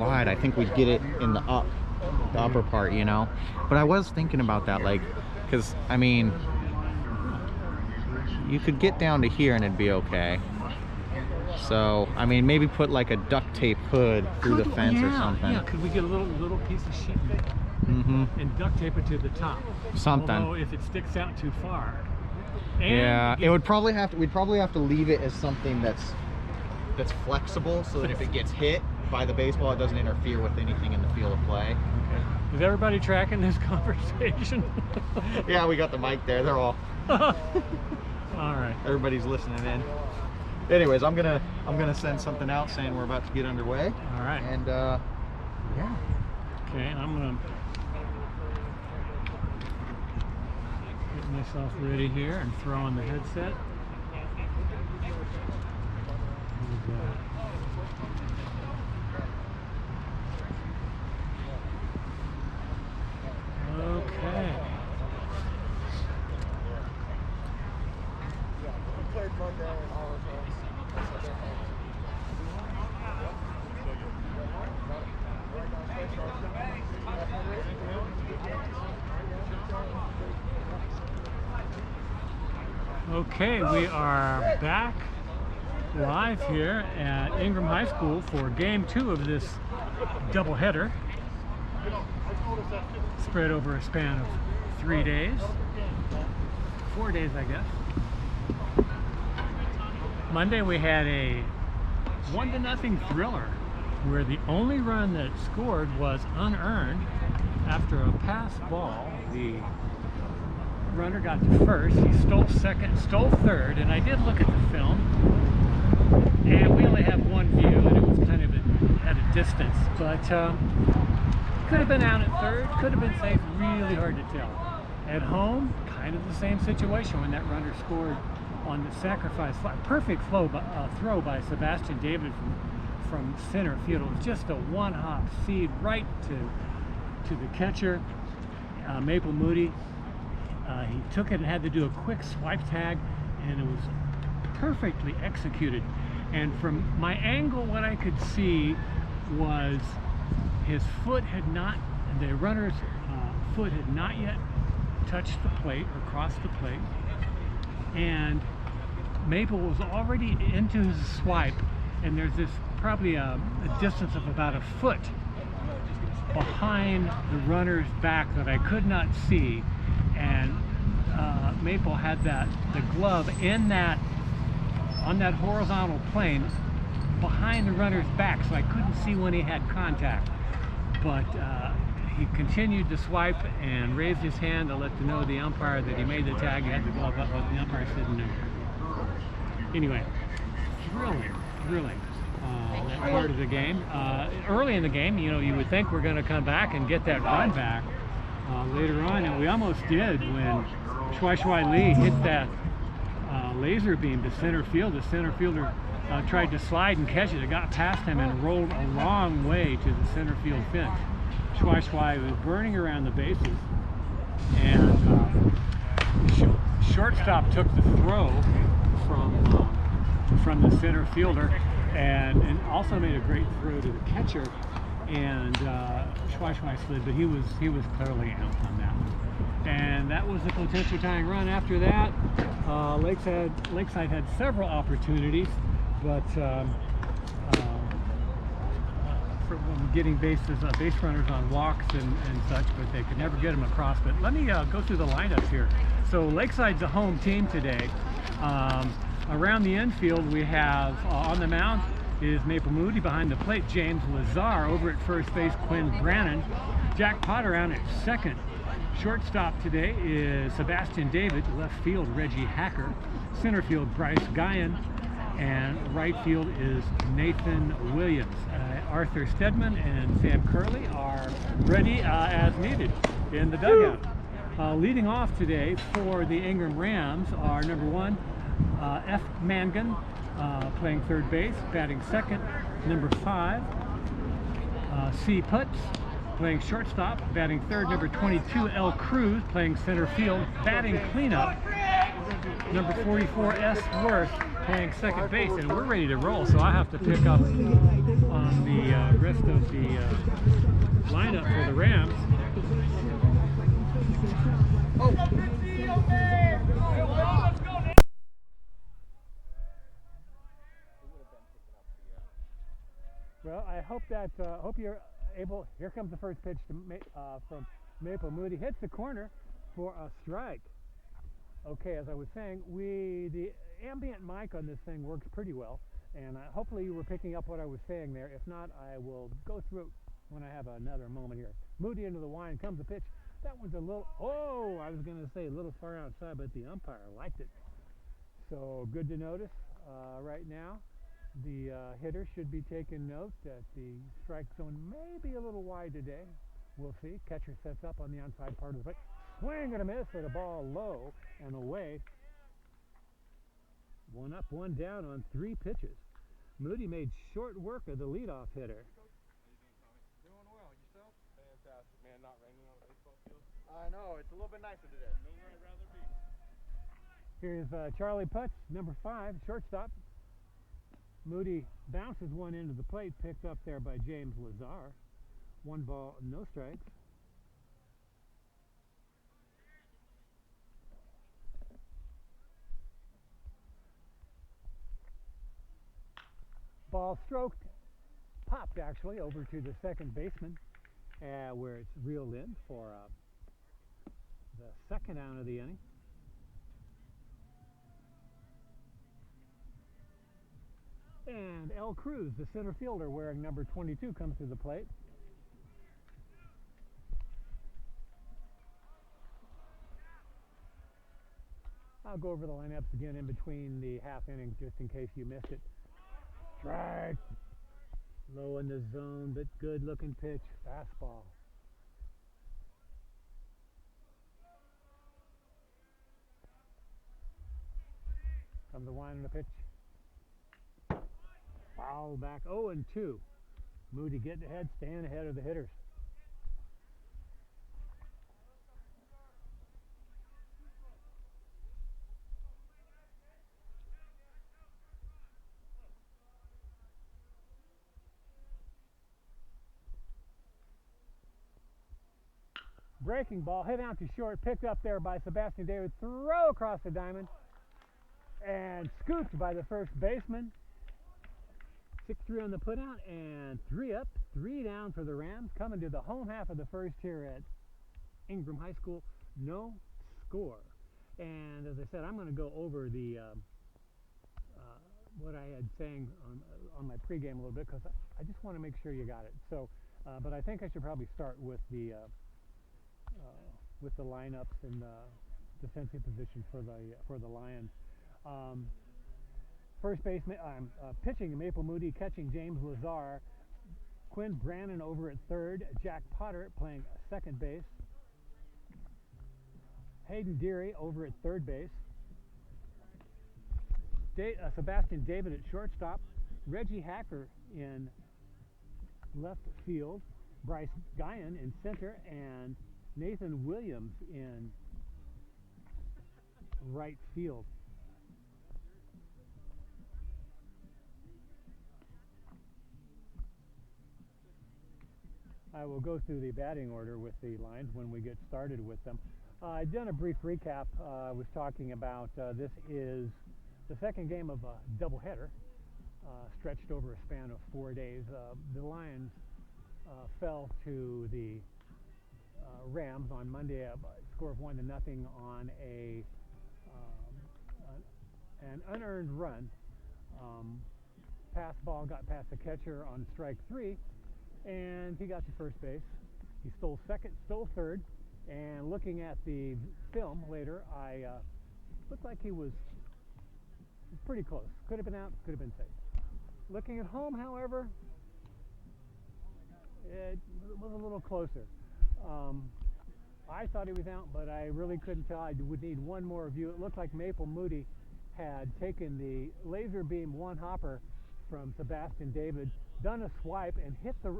wide, I think we'd get it in the upper part, you know. But I was thinking about that, like, because I mean, you could get down to here and it'd be okay. So I mean, maybe put like a duct tape hood through the fence or something. Yeah, could we get a little piece of sheet metal and duct tape it to the top? Something. Although if it sticks out too far. Yeah, it would probably have to. We'd probably have to leave it as something that's flexible, so that if it gets hit by the baseball, it doesn't interfere with anything in the field of play. Okay. Is everybody tracking this conversation? Yeah, we got the mic there. They're all. All right. Everybody's listening in. Anyways, I'm gonna send something out saying we're about to get underway. All right. And yeah. Okay, I'm gonna get myself ready here and throw on the headset. Okay. Okay, we are back live here at Ingraham High School for game 2 of this doubleheader, spread over a span of 3 days, 4 days, I guess. Monday we had a 1-0 thriller where the only run that scored was unearned after a pass ball. The runner got to first, he stole second, stole third, and I did look at the film, and we only have one view, and it was kind of at a distance, but could have been out at third, could have been safe, really hard to tell. At home, kind of the same situation when that runner scored on the sacrifice fly. Perfect throw by Sebastian David from center field. It was just a one-hop feed right to the catcher, Maple Moody. He took it and had to do a quick swipe tag, and it was perfectly executed. And from my angle, what I could see was his foot had not, the runner's foot had not yet touched the plate or crossed the plate, and Maple was already into his swipe, and there's this probably a distance of about a foot behind the runner's back that I could not see, and Maple had the glove in on that horizontal plane behind the runner's back, so I couldn't see when he had contact. But he continued to swipe and raised his hand to let the umpire that he made the tag. He had the glove up, but the umpire said no. Anyway, thrilling that part of the game. Early in the game, you would think we're going to come back and get that run back later on, and we almost did when Shuai Lee hit that laser beam to center field. The center fielder tried to slide and catch it. It got past him and rolled a long way to the center field fence. Shuai was burning around the bases, and shortstop took the throw from the center fielder, and also made a great throw to the catcher, and Shuai slid, but he was clearly out on that one. And that was a potential tying run. After that, Lakeside had several opportunities, but from getting base runners on walks and such, but they could never get them across. But let me go through the lineups here. So Lakeside's a home team today. Around the infield, we have on the mound is Maple Moody. Behind the plate, James Lazar. Over at first base, Quinn Brannon. Jack Potter out at second. Shortstop today is Sebastian David. Left field, Reggie Hacker. Center field, Bryce Guyan. And right field is Nathan Williams. Arthur Stedman and Sam Curley are ready as needed in the dugout. Leading off today for the Ingraham Rams are number 1, F. Mangan, playing third base, batting second. Number 5, C. Putz, playing shortstop, batting third. Number 22, L. Cruz, playing center field, batting cleanup. Number 44, S. Worth, playing second base, and we're ready to roll. So I have to pick up on the rest of the lineup for the Rams. Well, I hope that hope you're able. Here comes the first pitch to from Maple Moody. Hits the corner for a strike. Okay, as I was saying, the ambient mic on this thing works pretty well, and hopefully you were picking up what I was saying there. If not, I will go through it when I have another moment here. Moody into the line, comes the pitch. That one's a little, I was going to say a little far outside, but the umpire liked it. So good to notice right now. The hitter should be taking note that the strike zone may be a little wide today. We'll see. Catcher sets up on the outside part of the plate. Swing and a miss at a ball low and away. 1 up, 1 down on 3 pitches. Moody made short work of the leadoff hitter. Doing well. Yourself? Fantastic, man. Not raining on the baseball field. I know. It's a little bit nicer today. Nowhere I'd rather be. Here's Charlie Putz, number 5, shortstop. Moody bounces one into the plate, picked up there by James Lazar. 1 ball, no strikes. Ball stroked, popped actually over to the second baseman, where it's reeled in for the second out of the inning. And El Cruz, the center fielder wearing number 22, comes to the plate. I'll go over the lineups again in between the half innings just in case you missed it. Strike. Low in the zone, but good looking pitch. Fastball. Comes the wind and the pitch. Foul back. 0-2. Moody getting ahead, staying ahead of the hitters. Breaking ball, hit out to short, picked up there by Sebastian David, throw across the diamond, and scooped by the first baseman. 6-3 on the putout, and 3 up, 3 down for the Rams, coming to the home half of the first here at Ingraham High School. No score. And as I said, I'm going to go over the what I had saying on my pregame a little bit, because I just want to make sure you got it. So, but I think I should probably start with the lineups and defensive position for the Lions. First baseman, pitching Maple Moody, catching James Lazar, Quinn Brannon over at third, Jack Potter playing second base, Hayden Deary over at third base, Sebastian David at shortstop, Reggie Hacker in left field, Bryce Guyan in center, and Nathan Williams in right field. I will go through the batting order with the lines when we get started with them. I've done a brief recap. I was talking about this is the second game of a doubleheader stretched over a span of 4 days. The Lions fell to the Rams on Monday, a score of 1-0 on an unearned run. Pass ball got past the catcher on strike 3, and he got to first base. He stole second, stole third, and looking at the film later, I looked like he was pretty close. Could have been out, could have been safe. Looking at home, however, it was a little closer. I thought he was out, but I really couldn't tell. I would need one more view. It looked like Maple Moody had taken the laser beam one hopper from Sebastian David, done a swipe, and hit the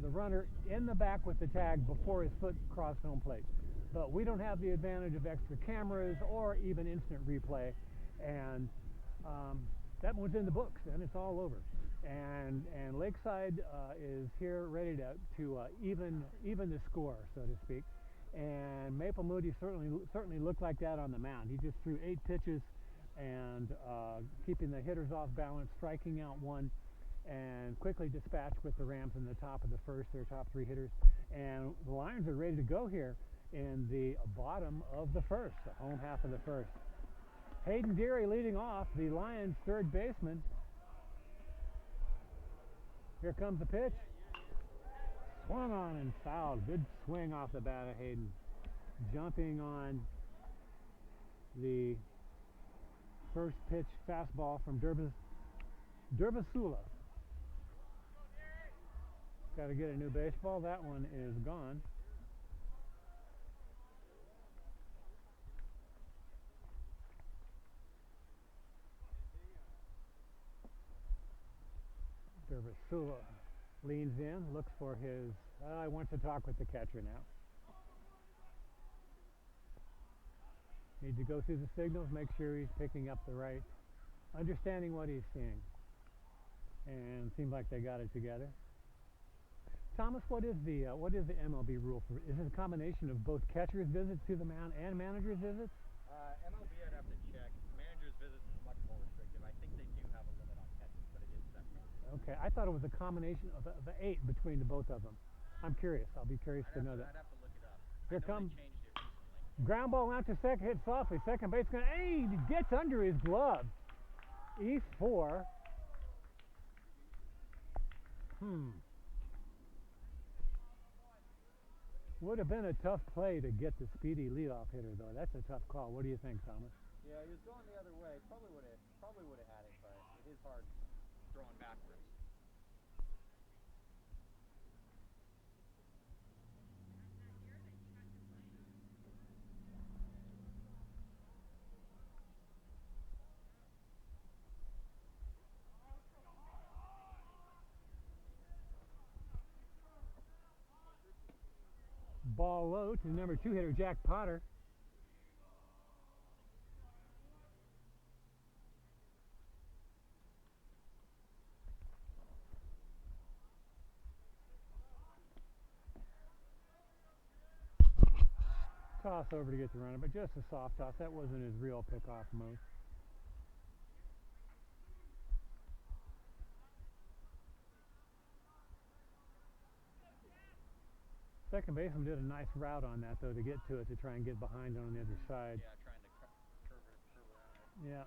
runner in the back with the tag before his foot crossed home plate. But we don't have the advantage of extra cameras or even instant replay, and that one's in the books, and it's all over. And Lakeside is here ready to even the score, so to speak. And Maple Moody certainly looked like that on the mound. He just threw 8 pitches and keeping the hitters off balance, striking out 1, and quickly dispatched with the Rams in the top of the first, their top 3 hitters. And the Lions are ready to go here in the bottom of the first, the home half of the first. Hayden Deary leading off, the Lions' third baseman. Here comes the pitch. Swung on and fouled. Good swing off the bat of Hayden. Jumping on the first pitch fastball from Dervasula. Got to get a new baseball. That one is gone. Dervasula leans in, looks for his. He wants to talk with the catcher now. Need to go through the signals, make sure he's picking up the right, understanding what he's seeing. And seems like they got it together. Thomas, what is the MLB rule for? Is it a combination of both catchers' visits to the mound and managers' visits? MLB, I'd have to check. Manager's visits is much more restrictive. I think they do have a limit on catches, but it is separate. Okay, I thought it was a combination of the 8 between the both of them. I'm curious. I'll be curious to know that. I'd have to look it up. Here comes. They changed it recently. Ground ball out to second, hit softly. Second base going. Hey, he gets under his glove. E4. Would have been a tough play to get the speedy leadoff hitter, though. That's a tough call. What do you think, Thomas? Yeah, he was going the other way. Probably would have had it, but it is hard throwing backwards. Ball low to number 2 hitter Jack Potter. Toss over to get the runner, but just a soft toss. That wasn't his real pickoff move. Second baseman did a nice route on that, though, to get to it, to try and get behind it on the other side. Yeah, trying to curve around it. Yeah.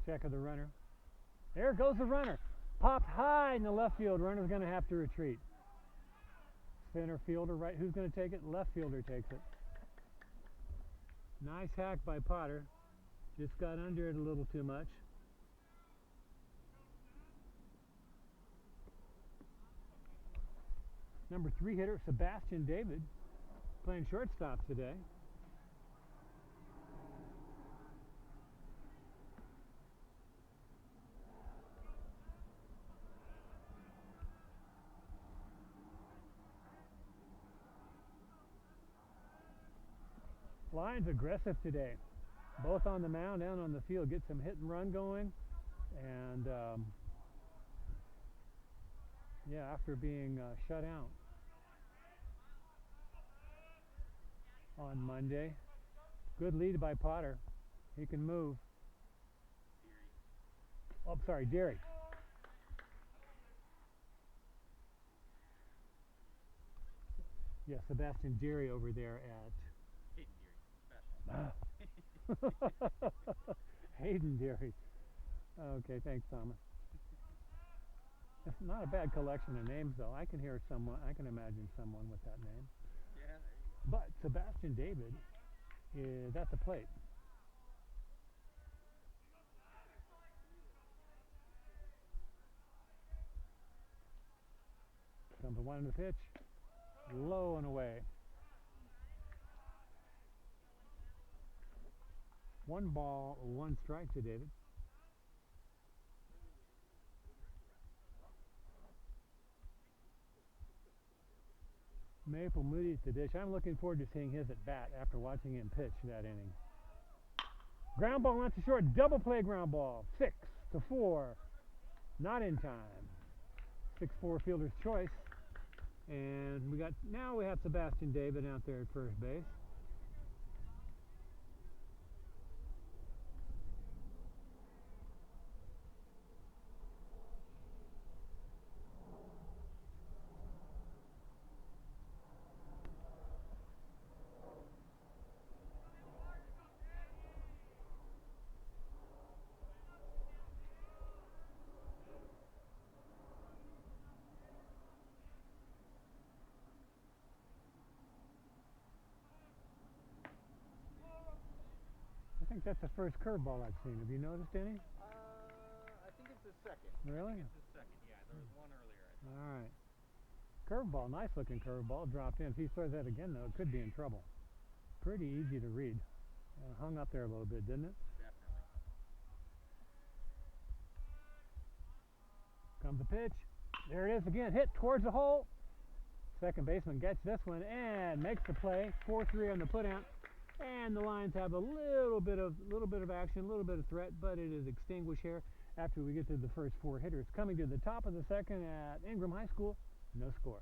Check of the runner. There goes the runner. Popped high in the left field. Runner's going to have to retreat. Center fielder, right? Who's going to take it? Left fielder takes it. Nice hack by Potter. Just got under it a little too much. Number 3 hitter Sebastian David playing shortstop today. Lions aggressive today, both on the mound and on the field. Get some hit and run going, and yeah, after being shut out on Monday. Good lead by Potter. He can move. Oh, sorry, Deary. Yeah, Sebastian Deary over there at Hayden Deary. Okay, thanks, Thomas. It's not a bad collection of names, though. I can hear someone. I can imagine someone with that name. Yeah, there you go. But Sebastian David is at the plate. Comes the 1 in the pitch. Low and away. 1 ball, 1 strike to David. Maple Moody at the dish. I'm looking forward to seeing his at bat after watching him pitch that inning. Ground ball out to short. Double play ground ball. 6. to 4. Not in time. 6-4 fielder's choice. And now we have Sebastian David out there at first base. I think that's the first curveball I've seen. Have you noticed any? I think it's the second. Really? It's the second, yeah. There was one earlier. All right. Curveball, nice looking curveball, dropped in. If he throws that again, though, it could be in trouble. Pretty easy to read. Hung up there a little bit, didn't it? Definitely. Comes the pitch. There it is again. Hit towards the hole. Second baseman gets this one and makes the play. 4-3 on the putout. And the Lions have a little bit of action, a little bit of threat, but it is extinguished here after we get to the first 4 hitters. Coming to the top of the second at Ingraham High School, no score.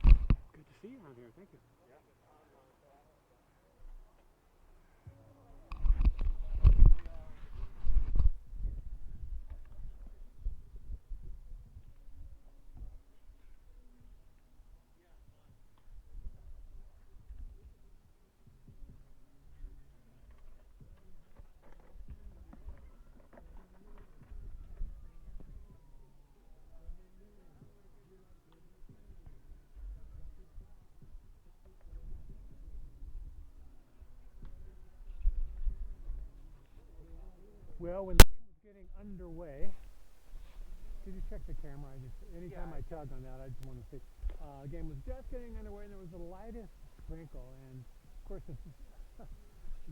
Good to see you out here. Thank you. Well, when the game was getting underway, did you check the camera? Anytime I tug on that, I just want to see. The game was just getting underway, and there was the lightest sprinkle. And of course,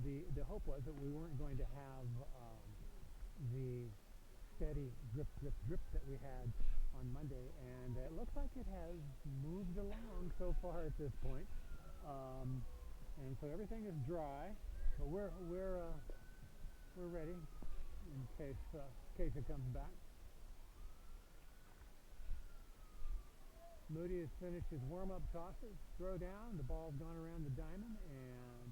the hope was that we weren't going to have the steady drip, drip, drip that we had on Monday. And it looks like it has moved along so far at this point. And so everything is dry, but we're ready in case it comes back. Moody has finished his warm-up tosses, throw down, the ball's gone around the diamond, and